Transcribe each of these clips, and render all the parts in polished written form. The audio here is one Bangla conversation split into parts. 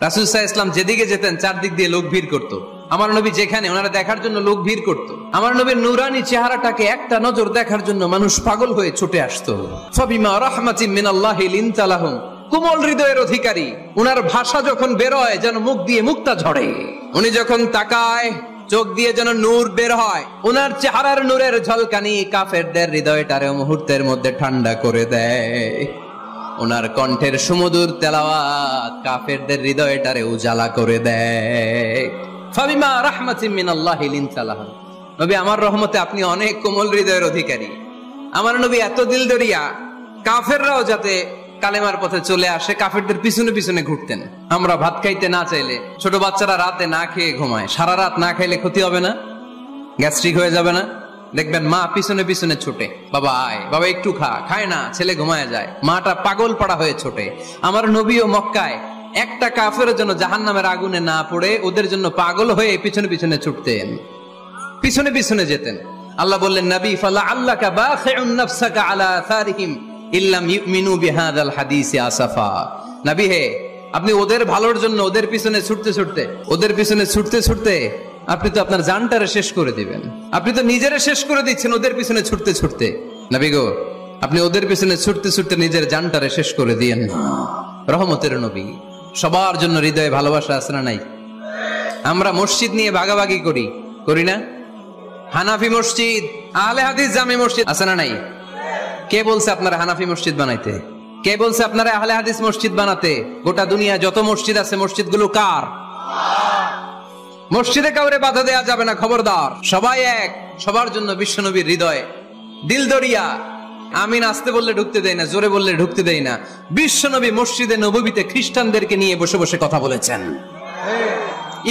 রাসূল সাল্লাল্লাহু আলাইহি ওয়াসাল্লাম যেদিকে যেতেন চারদিক দিয়ে লোক ভিড় করত। আমার নবী যেখানে, ওনারা দেখার জন্য লোক ভিড় করত। আমার নবীর নূরানী চেহারাটাকে একটা নজর দেখার জন্য মানুষ পাগল হয়ে ছুটে আসতো। ফাবিমা রাহমাতিন মিনাল্লাহি লিনতা লাহুম, কোমল হৃদয়ের অধিকারী। উনার ভাষা যখন বের হয় যেন মুখ দিয়ে মুক্তা ঝরে। উনি যখন তাকায় চোখ দিয়ে যেন নূর বের হয়। উনার চেহারার নূরের ঝলকানি কাফেরদের হৃদয়টারে মুহূর্তের মধ্যে ঠান্ডা করে দেয়। ওনার কণ্ঠের সুমধুর তেলাওয়াত কাফেরদের হৃদয়টারে উজালা করে দেয়। ফাবিমা রাহমাতিন মিনাল্লাহি লিনতা লাহুম, নবী আমার রহমতে আপনি অনেক কোমল হৃদয়ের অধিকারী। আমার নবী এত দিল দরিয়া, কাফেররাও যাতে কালেমার পথে চলে আসে কাফেরদের পিছনে পিছনে ঘুরতেন। আমরা ভাত খাইতে না চাইলে, ছোট বাচ্চারা রাতে না খেয়ে ঘুমায়, সারা রাত না খাইলে ক্ষতি হবে না? গ্যাস্ট্রিক হয়ে যাবে না? দেখবেন মা পিছনে পিছনে ছুটে, বাবা আয়, বাবা একটু খা, খায় না, ছেলে ঘুমায় যায়, মাটা পাগল পাড়া হয়ে ছোটে। আমার নবীও মক্কায় একটা কাফেরের জন্য জাহান্নামের আগুনে না পড়ে ওদের জন্য পাগল হয়ে পিছনে পিছনে ছুটতেন, পিছনে পিছনে যেতেন। আল্লাহ বললেন, নবী ফালা আল্লাকা বাখিউন নাফসাকা আলা আসারিহিম ইল্লাম ইউমিনু বিহাদাল হাদিসি আসাফা। নবী হে, আপনি ওদের ভালোর জন্য ওদের পিছনে ছুটতে ছুটতে, ওদের পিছনে ছুটতে ছুটতে আপনি তো আপনার জানটারে শেষ করে দিবেন। আপনি তো নিজেরে শেষ করে দিচ্ছেন ওদের পিছনে ছুটতে ছুটতে। নবী গো, আপনি ওদের পিছনে ছুটতে ছুটতে নিজের জানটারে শেষ করে দিয়েন না। রহমতের নবী, সবার জন্য হৃদয়ে ভালোবাসা আছে না নাই? আমরা মসজিদ নিয়ে ভাগাভাগি করি, করি না? হানাফি মসজিদ, আহলে হাদিস জামি মসজিদ আছে না নাই? কে বলছে আপনারা হানাফি মসজিদ বানাইতে? কে বলছে আপনারা আহলে হাদিস মসজিদ বানাতে? গোটা দুনিয়া যত মসজিদ আছে মসজিদগুলো কার? মসজিদে কাউরে বাধা দেয়া যাবে না, খবরদার। সবাই এক, সবার জন্য বিশ্বনবীর হৃদয় দিল দরিয়া। আমিন আসতে বললে ঢুকতে দেয় না, জোরে বললে ঢুকতে দেয় না। বিশ্বনবী মসজিদে নববীতে খ্রিস্টানদেরকে নিয়ে বসে বসে কথা বলেছেন।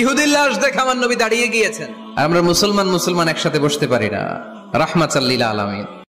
ইহুদির লাশ দেখে আমার নবী দাঁড়িয়ে গিয়েছেন। আর আমরা মুসলমান একসাথে বসতে পারি না। রাহমাতাল লিল আলামিন।